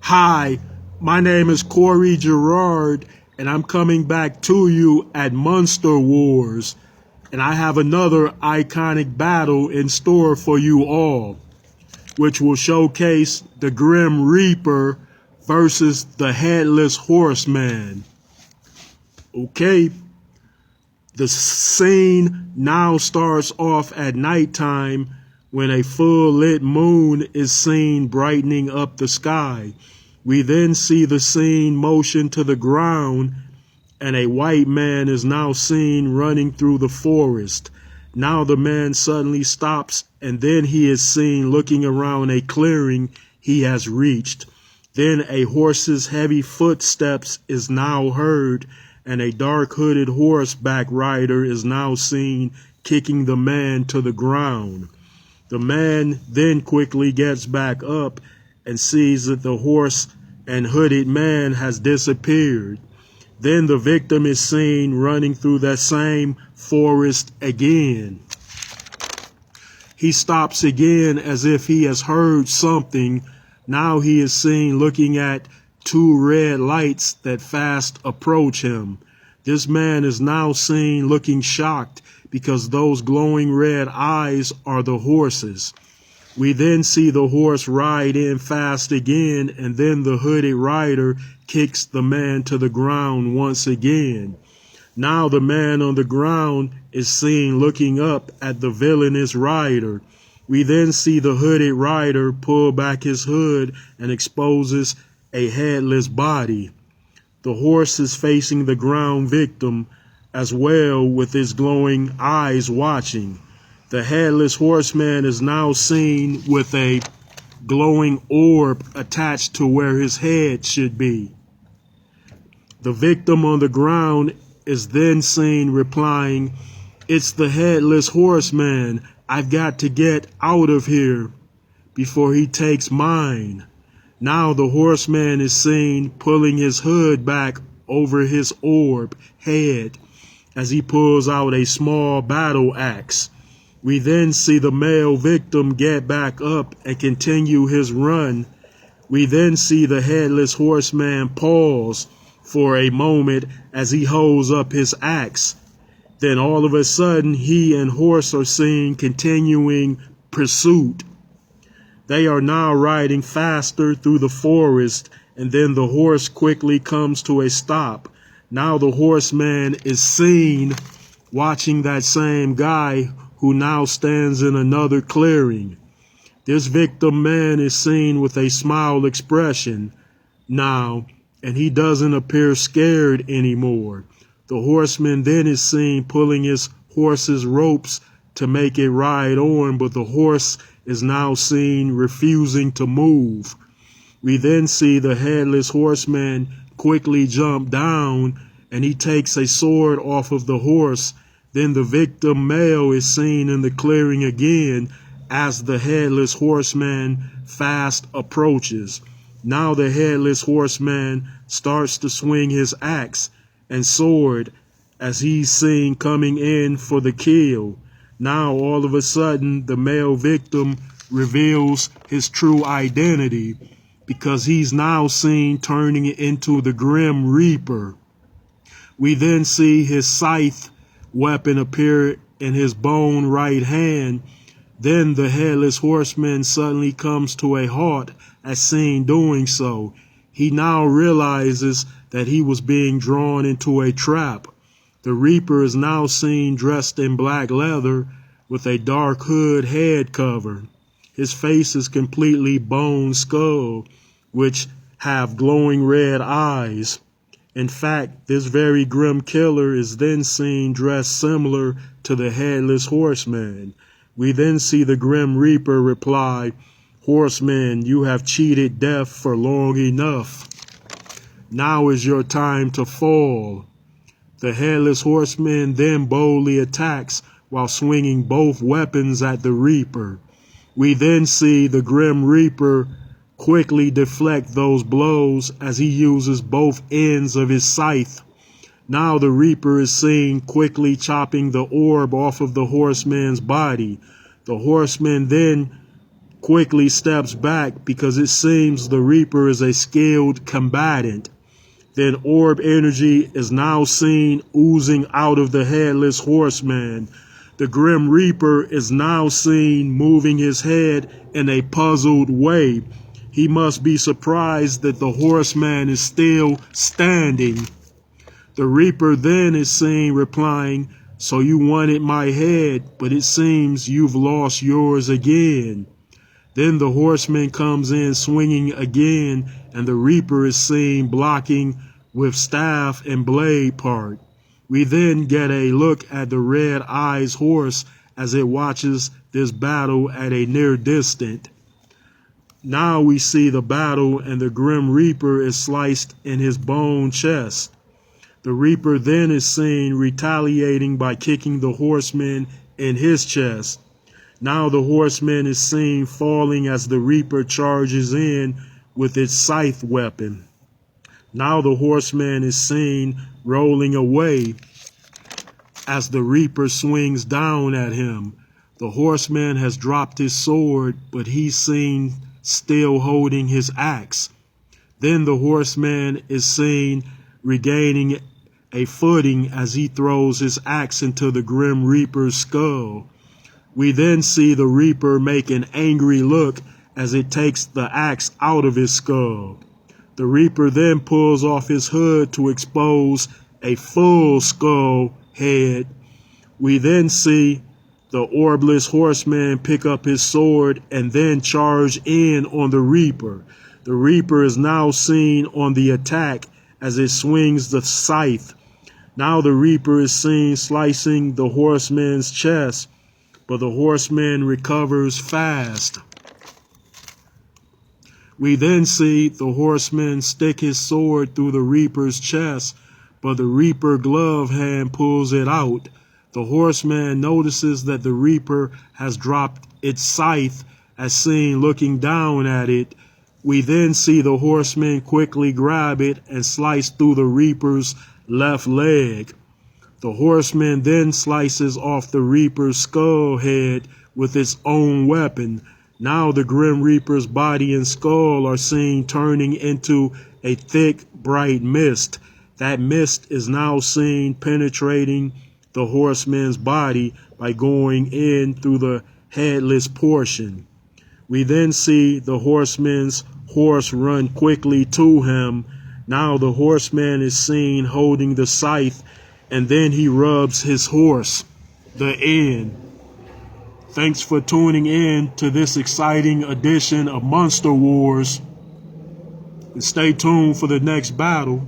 Hi, my name is Corey Gerard, and I'm coming back to you at Monster Wars. And I have another iconic battle in store for you all, which will showcase the Grim Reaper versus the Headless Horseman. Okay, the scene now starts off at nighttime when a full lit moon is seen brightening up the sky. We then see the scene motion to the ground, and a white man is now seen running through the forest. Now the man suddenly stops, and then he is seen looking around a clearing he has reached. Then a horse's heavy footsteps is now heard, and a dark hooded horseback rider is now seen kicking the man to the ground. The man then quickly gets back up and sees that the horse and hooded man has disappeared. Then the victim is seen running through that same forest again. He stops again as if he has heard something. Now he is seen looking at two red lights that fast approach him. This man is now seen looking shocked because those glowing red eyes are the horses. We then see the horse ride in fast again, and then the hooded rider kicks the man to the ground once again. Now the man on the ground is seen looking up at the villainous rider. We then see the hooded rider pull back his hood and exposes a headless body. The horse is facing the ground victim as well, with his glowing eyes watching. The headless horseman is now seen with a glowing orb attached to where his head should be. The victim on the ground is then seen replying, "It's the headless horseman. I've got to get out of here before he takes mine." Now the horseman is seen pulling his hood back over his orb head as he pulls out a small battle axe. We then see the male victim get back up and continue his run. We then see the headless horseman pause for a moment as he holds up his axe. Then all of a sudden, he and horse are seen continuing pursuit. They are now riding faster through the forest, and then the horse quickly comes to a stop. Now the horseman is seen watching that same guy who now stands in another clearing. This victim man is seen with a smile expression now, and he doesn't appear scared anymore. The horseman then is seen pulling his horse's ropes to make it ride on, but the horse is now seen refusing to move. We then see the headless horseman quickly jump down, and he takes a sword off of the horse. Then the victim male is seen in the clearing again as the headless horseman fast approaches. Now the headless horseman starts to swing his axe and sword as he's seen coming in for the kill. Now all of a sudden the male victim reveals his true identity because he's now seen turning into the Grim Reaper. We then see his scythe weapon appear in his bone right hand. Then the headless horseman suddenly comes to a halt as seen doing so. He now realizes that he was being drawn into a trap. The Reaper is now seen dressed in black leather with a dark hood head cover. His face is completely bone skull, which have glowing red eyes. In fact, this very grim killer is then seen dressed similar to the headless horseman. We then see the Grim Reaper reply, "Horseman, you have cheated death for long enough. Now is your time to fall." The headless horseman then boldly attacks while swinging both weapons at the Reaper. We then see the Grim Reaper quickly deflect those blows as he uses both ends of his scythe. Now the Reaper is seen quickly chopping the orb off of the horseman's body. The horseman then quickly steps back because it seems the Reaper is a skilled combatant. Then orb energy is now seen oozing out of the Headless Horseman. The Grim Reaper is now seen moving his head in a puzzled way. He must be surprised that the Horseman is still standing. The Reaper then is seen replying, "So you wanted my head, but it seems you've lost yours again." Then the Horseman comes in swinging again, and the Reaper is seen blocking with staff and blade part. We then get a look at the Red Eyes horse as it watches this battle at a near distance. Now we see the battle, and the Grim Reaper is sliced in his bone chest. The Reaper then is seen retaliating by kicking the Horseman in his chest. Now the Horseman is seen falling as the Reaper charges in with its scythe weapon. Now the Horseman is seen rolling away as the Reaper swings down at him. The Horseman has dropped his sword, but he's seen still holding his axe. Then the Horseman is seen regaining a footing as he throws his axe into the Grim Reaper's skull. We then see the Reaper make an angry look as it takes the axe out of his skull. The Reaper then pulls off his hood to expose a full skull head. We then see the orbless Horseman pick up his sword and then charge in on the Reaper. The Reaper is now seen on the attack as it swings the scythe. Now the Reaper is seen slicing the Horseman's chest, but the Horseman recovers fast. We then see the Horseman stick his sword through the Reaper's chest, but the Reaper glove hand pulls it out. The Horseman notices that the Reaper has dropped its scythe as seen looking down at it. We then see the Horseman quickly grab it and slice through the Reaper's left leg. The Horseman then slices off the Reaper's skull head with its own weapon. Now the Grim Reaper's body and skull are seen turning into a thick, bright mist. That mist is now seen penetrating the Horseman's body by going in through the headless portion. We then see the Horseman's horse run quickly to him. Now the Horseman is seen holding the scythe, and then he rubs his horse. The end. Thanks for tuning in to this exciting edition of Monster Wars. And stay tuned for the next battle.